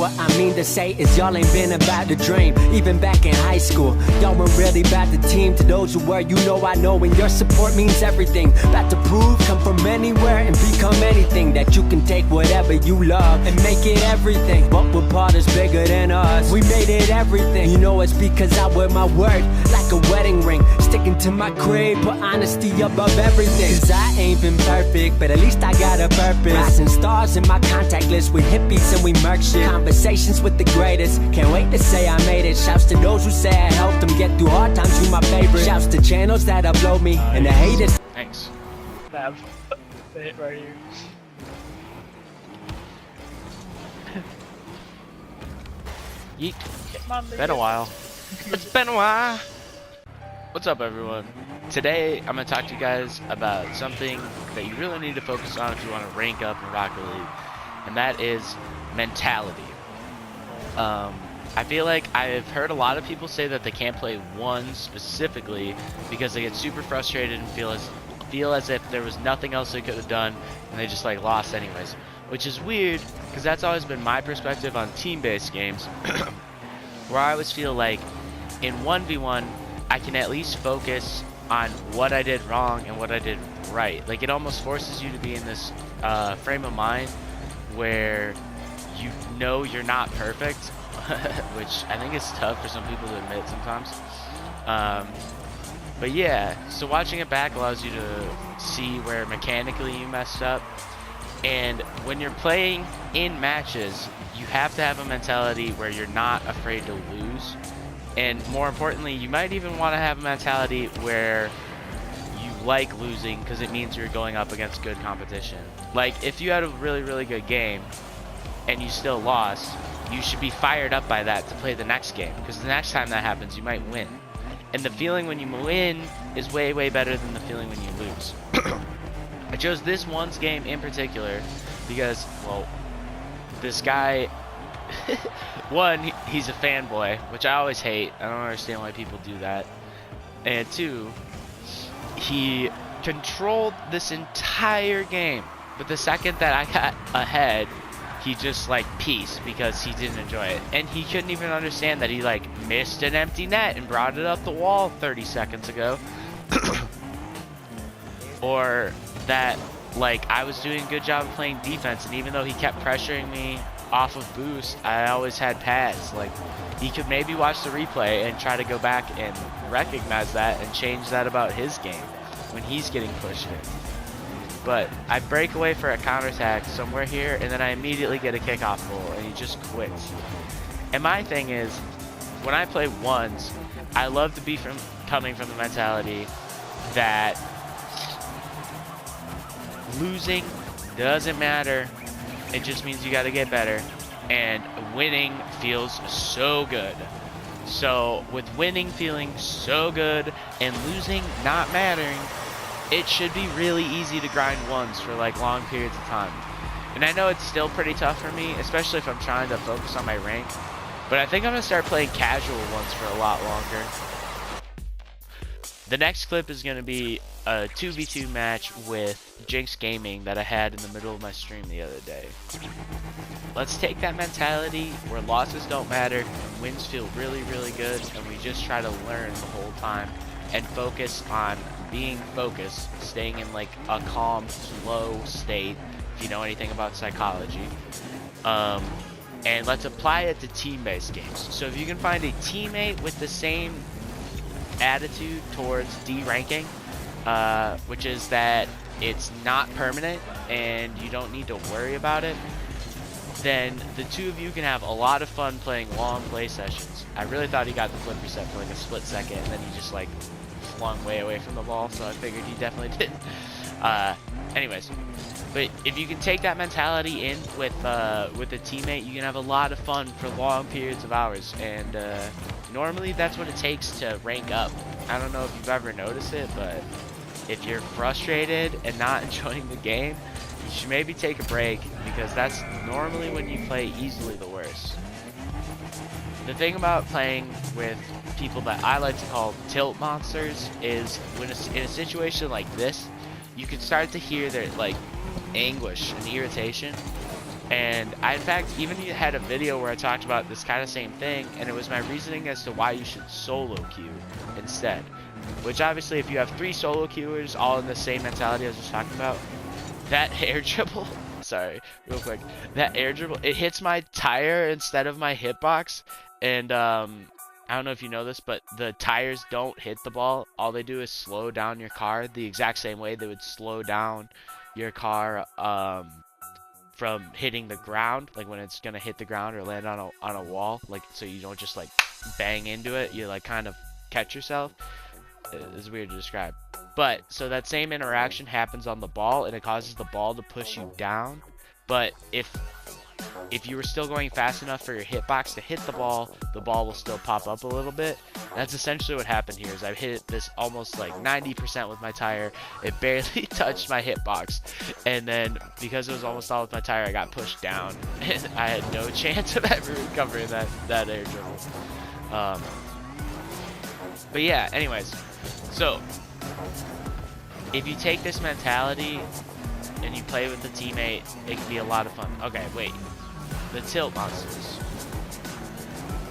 what I mean to say is y'all ain't been about the dream. Even back in high school, y'all weren't really about the team. To those who were, you know I know, and your support means everything. About to prove, come from anywhere and become anything. That you can take whatever you love and make it everything. But we're part is bigger than us, we made it everything. You know it's because I wear my word like a wedding ring. Sticking to my creed, put honesty above everything. Cause I ain't been perfect, but at least I got a purpose. Rising stars in my contact list with hippies and we murk shit. Conversations with the greatest, can't wait to say I made it. Shouts to those who say I helped them get through hard times, you my favorite. Shouts to channels that upload me and the haters. Thanks. That bit right here. Yeet. Been a while. It's been a while. What's up, everyone? Today, I'm going to talk to you guys about something that you really need to focus on if you want to rank up in Rocket League, and that is mentality. I feel like I've heard a lot of people say that they can't play one specifically because they get super frustrated and feel as if there was nothing else they could have done and they just like lost anyways, which is weird because that's always been my perspective on team-based games where I always feel like in 1v1 I can at least focus on what I did wrong and what I did right. Like, it almost forces you to be in this frame of mind where you know you're not perfect, which I think is tough for some people to admit sometimes. But yeah, so watching it back allows you to see where mechanically you messed up. And when you're playing in matches, you have to have a mentality where you're not afraid to lose. And more importantly, you might even want to have a mentality where you like losing because it means you're going up against good competition. Like, if you had a really, really good game and you still lost, you should be fired up by that to play the next game, because the next time that happens, you might win. And the feeling when you win is way, way better than the feeling when you lose. I chose this one's game in particular because, well, this guy... One, he's a fanboy, which I always hate. I don't understand why people do that. And two, he controlled this entire game. But the second that I got ahead, he just like peaced because he didn't enjoy it. And he couldn't even understand that he like missed an empty net and brought it up the wall 30 seconds ago. Or that like I was doing a good job of playing defense, and even though he kept pressuring me off of boost, I always had pads. Like, he could maybe watch the replay and try to go back and recognize that and change that about his game when he's getting pushed in. But I break away for a counterattack somewhere here, and then I immediately get a kickoff goal, and he just quits. And my thing is, when I play ones, I love to be coming from the mentality that losing doesn't matter. It just means you got to get better, and winning feels so good. So with winning feeling so good and losing not mattering, it should be really easy to grind ones for like long periods of time. And I know it's still pretty tough for me, especially if I'm trying to focus on my rank, but I think I'm gonna start playing casual ones for a lot longer. The next clip is going to be a 2v2 match with Jinx Gaming that I had in the middle of my stream the other day. Let's take that mentality where losses don't matter, wins feel really, really good, and we just try to learn the whole time and focus on being focused, staying in like a calm, slow state, if you know anything about psychology. And let's apply it to team-based games. So if you can find a teammate with the same attitude towards D-ranking, which is that it's not permanent and you don't need to worry about it, then the two of you can have a lot of fun playing long play sessions. I really thought he got the flip reset for like a split second, and then he just like flung way away from the ball, so I figured he definitely did. Anyways, but if you can take that mentality in with a teammate, you can have a lot of fun for long periods of hours, and normally that's what it takes to rank up. I don't know if you've ever noticed it, but if you're frustrated and not enjoying the game, you should maybe take a break, because that's normally when you play easily the worst. The thing about playing with people that I like to call tilt monsters is when in a situation like this, you can start to hear their like anguish and irritation, And I, in fact, even had a video where I talked about this kind of same thing, and it was my reasoning as to why you should solo queue instead. Which obviously, if you have 3 solo queuers all in the same mentality I was just talking about, that air dribble, sorry, real quick, that air dribble, it hits my tire instead of my hitbox, and I don't know if you know this, but the tires don't hit the ball. All they do is slow down your car the exact same way they would slow down your car from hitting the ground, like when it's gonna hit the ground or land on a wall, like so you don't just like bang into it, you like kind of catch yourself. It's weird to describe, but so that same interaction happens on the ball, and it causes the ball to push you down. But if you were still going fast enough for your hitbox to hit the ball will still pop up a little bit. That's essentially what happened here. Is I hit this almost like 90% with my tire. It barely touched my hitbox, and then because it was almost all with my tire, I got pushed down, and I had no chance of ever recovering that air dribble. But yeah, anyways, so if you take this mentality and you play with a teammate, it can be a lot of fun. Okay, wait. The tilt monsters.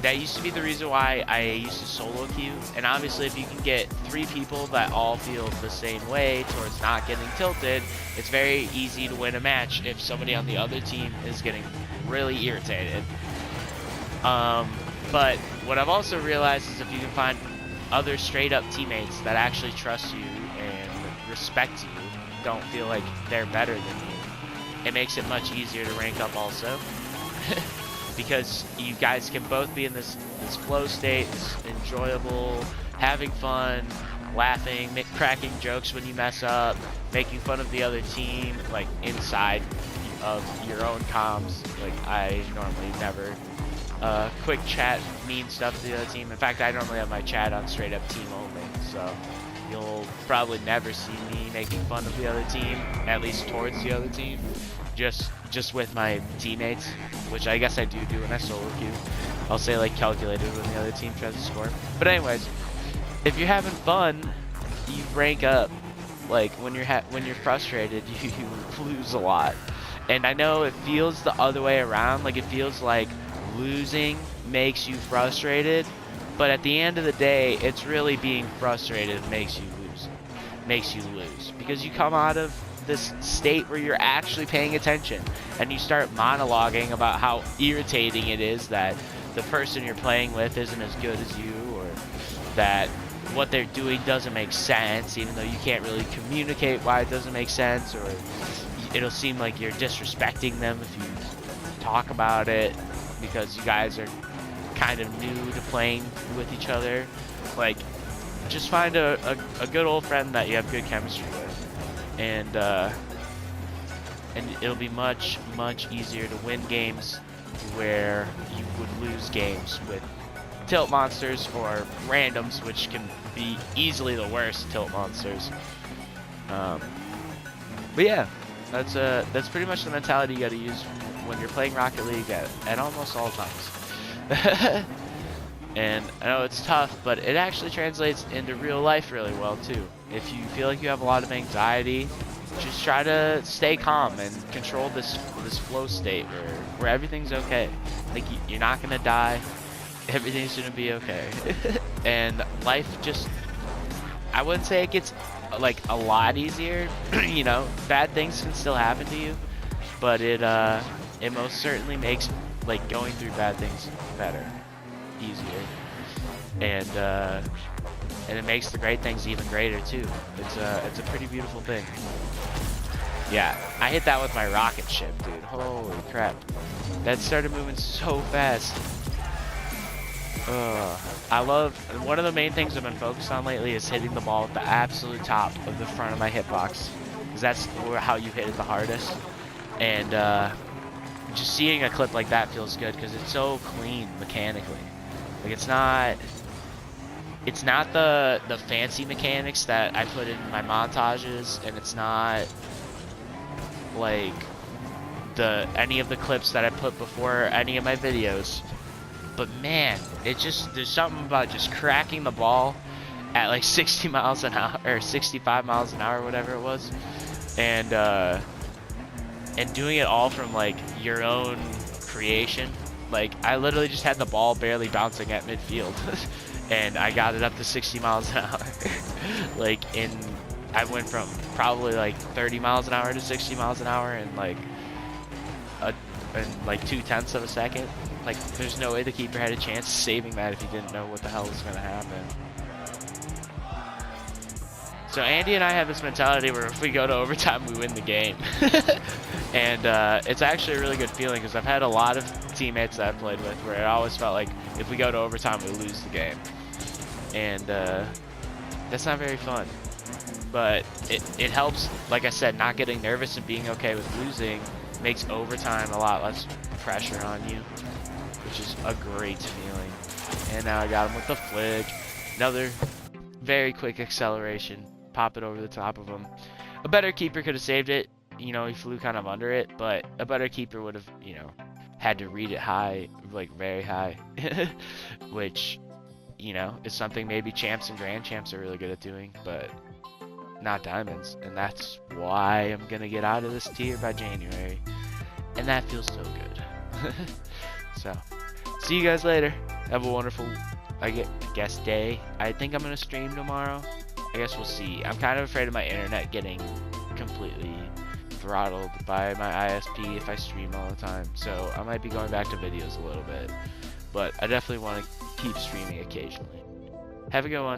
That used to be the reason why I used to solo queue, and obviously if you can get 3 people that all feel the same way towards not getting tilted, it's very easy to win a match if somebody on the other team is getting really irritated. But what I've also realized is if you can find other straight up teammates that actually trust you and respect you, don't feel like they're better than you, it makes it much easier to rank up also. Because you guys can both be in this flow state, this enjoyable, having fun, laughing, cracking jokes when you mess up, making fun of the other team, like inside of your own comms. Like I normally never quick chat mean stuff to the other team. In fact, I normally have my chat on straight up team only, so you'll probably never see me making fun of the other team, at least towards the other team. Just with my teammates, which I guess I do when I solo queue. I'll say like calculated when the other team tries to score. But anyways, if you're having fun, you rank up. Like when you're frustrated, you lose a lot. And I know it feels the other way around. Like it feels like losing makes you frustrated, but at the end of the day, it's really being frustrated makes you lose because you come out of this state where you're actually paying attention and you start monologuing about how irritating it is that the person you're playing with isn't as good as you, or that what they're doing doesn't make sense, even though you can't really communicate why it doesn't make sense, or it'll seem like you're disrespecting them if you talk about it because you guys are kind of new to playing with each other. Like, just find a good old friend that you have good chemistry with, and it'll be much easier to win games where you would lose games with tilt monsters or randoms, which can be easily the worst tilt monsters. But yeah, that's pretty much the mentality you got to use when you're playing Rocket League at almost all times. And I know it's tough, but it actually translates into real life really well too. If you feel like you have a lot of anxiety, just try to stay calm and control this flow state where everything's okay. Like you're not gonna die, everything's gonna be okay. And life just, I wouldn't say it gets like a lot easier. You know, bad things can still happen to you, but it most certainly makes like going through bad things better, easier, and it makes the great things even greater too. It's a pretty beautiful thing. Yeah, I hit that with my rocket ship, dude. Holy crap, that started moving so fast. I love, one of the main things I've been focused on lately is hitting the ball at the absolute top of the front of my hitbox, because that's how you hit it the hardest. And just seeing a clip like that feels good because it's so clean mechanically. Like it's not the fancy mechanics that I put in my montages, and it's not like any of the clips that I put before any of my videos. But man, there's something about just cracking the ball at like 60 miles an hour or 65 miles an hour, whatever it was, and and doing it all from like your own creation. Like I literally just had the ball barely bouncing at midfield and I got it up to 60 miles an hour. Like I went from probably like 30 miles an hour to 60 miles an hour in like in like 0.2 of a second. Like there's no way the keeper had a chance of saving that if he didn't know what the hell was going to happen. So Andy and I have this mentality where if we go to overtime, we win the game. And it's actually a really good feeling because I've had a lot of teammates that I've played with where it always felt like if we go to overtime, we lose the game. And that's not very fun. But it helps, like I said, not getting nervous and being okay with losing makes overtime a lot less pressure on you, which is a great feeling. And now I got him with the flick. Another very quick acceleration. Pop it over the top of him. A better keeper could have saved it. You know, he flew kind of under it, but a better keeper would have, you know, had to read it high, like very high, which, you know, is something maybe champs and grand champs are really good at doing, but not diamonds. And that's why I'm going to get out of this tier by January. And that feels so good. So, see you guys later. Have a wonderful, I guess, day. I think I'm going to stream tomorrow. I guess we'll see. I'm kind of afraid of my internet getting completely throttled by my ISP if I stream all the time. So I might be going back to videos a little bit. But I definitely want to keep streaming occasionally. Have a good one.